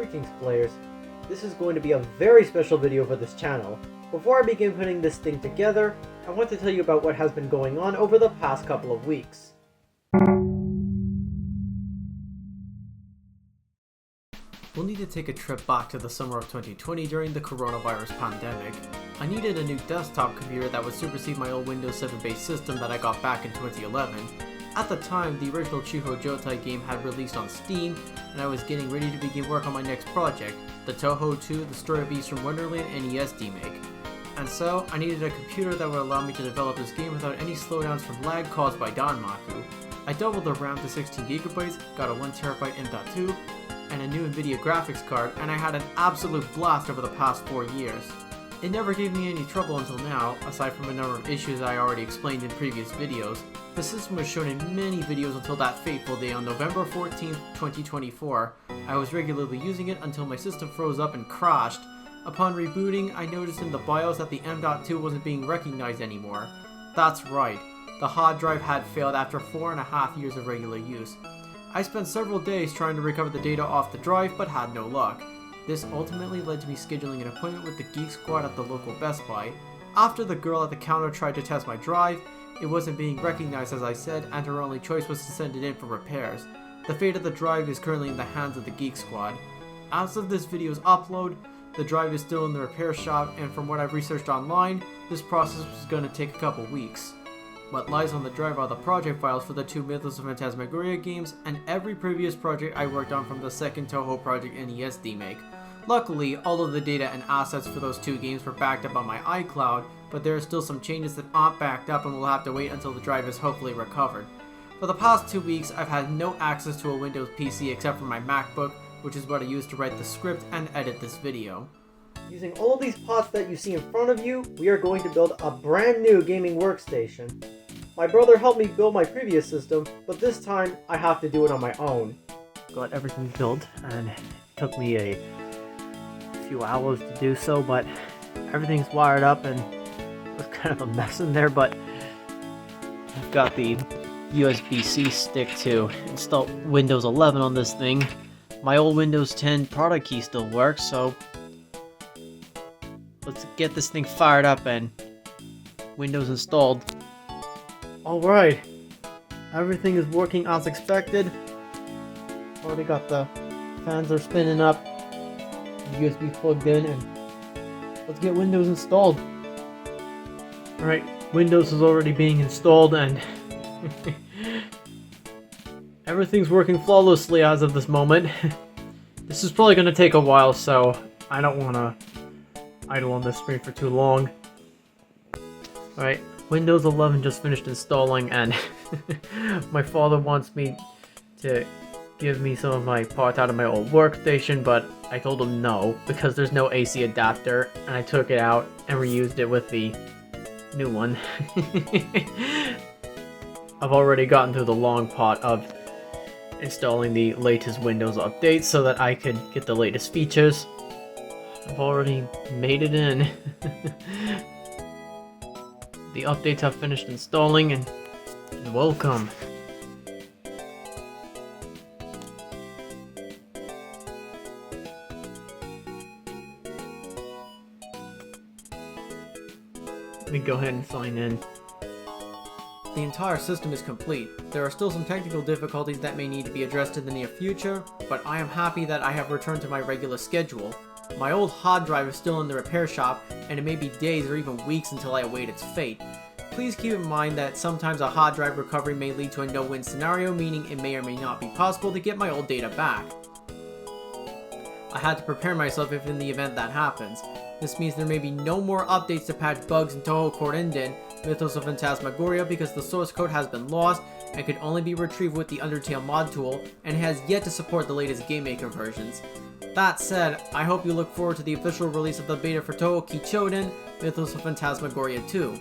Greetings players, this is going to be a very special video for this channel. Before I begin putting this thing together, I want to tell you about what has been going on over the past couple of weeks. We'll need to take a trip back to the summer of 2020 during the coronavirus pandemic. I needed a new desktop computer that would supersede my old Windows 7 based system that I got back in 2011. At the time, the original Touhou-style game had released on Steam, and I was getting ready to begin work on my next project, the Touhou-2 The Story of Eastern Wonderland NES remake. And so, I needed a computer that would allow me to develop this game without any slowdowns from lag caused by Danmaku. I doubled the RAM to 16GB, got a 1TB M.2, and a new Nvidia graphics card, and I had an absolute blast over the past 4 years. It never gave me any trouble until now, aside from a number of issues I already explained in previous videos. The system was shown in many videos until that fateful day on November 14th, 2024. I was regularly using it until my system froze up and crashed. Upon rebooting, I noticed in the BIOS that the M.2 wasn't being recognized anymore. That's right, the hard drive had failed after 4.5 years of regular use. I spent several days trying to recover the data off the drive, but had no luck. This ultimately led to me scheduling an appointment with the Geek Squad at the local Best Buy. After the girl at the counter tried to test my drive, it wasn't being recognized as I said, and her only choice was to send it in for repairs. The fate of the drive is currently in the hands of the Geek Squad. As of this video's upload, the drive is still in the repair shop, and from what I've researched online, this process is going to take a couple weeks. What lies on the drive are the project files for the two Mythos and Phantasmagoria games, and every previous project I worked on from the second Touhou project NES remake. Luckily, all of the data and assets for those two games were backed up on my iCloud, but there are still some changes that aren't backed up and we'll have to wait until the drive is hopefully recovered. For the past 2 weeks, I've had no access to a Windows PC except for my MacBook, which is what I use to write the script and edit this video. Using all these parts that you see in front of you, we are going to build a brand new gaming workstation. My brother helped me build my previous system, but this time I have to do it on my own. Got everything built, and it took me a few hours to do so, but everything's wired up and it was kind of a mess in there, but I've got the USB-C stick to install Windows 11 on this thing. My old Windows 10 product key still works, so let's get this thing fired up and Windows installed. Alright, everything is working as expected. Already got the fans are spinning up, USB plugged in, and let's get Windows installed. Alright, Windows is already being installed and everything's working flawlessly as of this moment. This is probably going to take a while, so I don't want to idle on this screen for too long. Alright, Windows 11 just finished installing, and my father wants me to give me some of my parts out of my old workstation, but I told him no, because there's no AC adapter, and I took it out and reused it with the new one. I've already gotten through the long part of installing the latest Windows updates so that I could get the latest features. I've already made it in. The updates have finished installing, and welcome. Let me go ahead and sign in. The entire system is complete. There are still some technical difficulties that may need to be addressed in the near future, but I am happy that I have returned to my regular schedule. My old hard drive is still in the repair shop, and it may be days or even weeks until I await its fate. Please keep in mind that sometimes a hard drive recovery may lead to a no-win scenario, meaning it may or may not be possible to get my old data back. I had to prepare myself if in the event that happens. This means there may be no more updates to patch bugs in Touhou Kourinden, Mythos of Phantasmagoria, because the source code has been lost and could only be retrieved with the Undertale mod tool, and has yet to support the latest Game Maker versions. That said, I hope you look forward to the official release of the beta for Touhou Kichoden, Mythos of Phantasmagoria 2.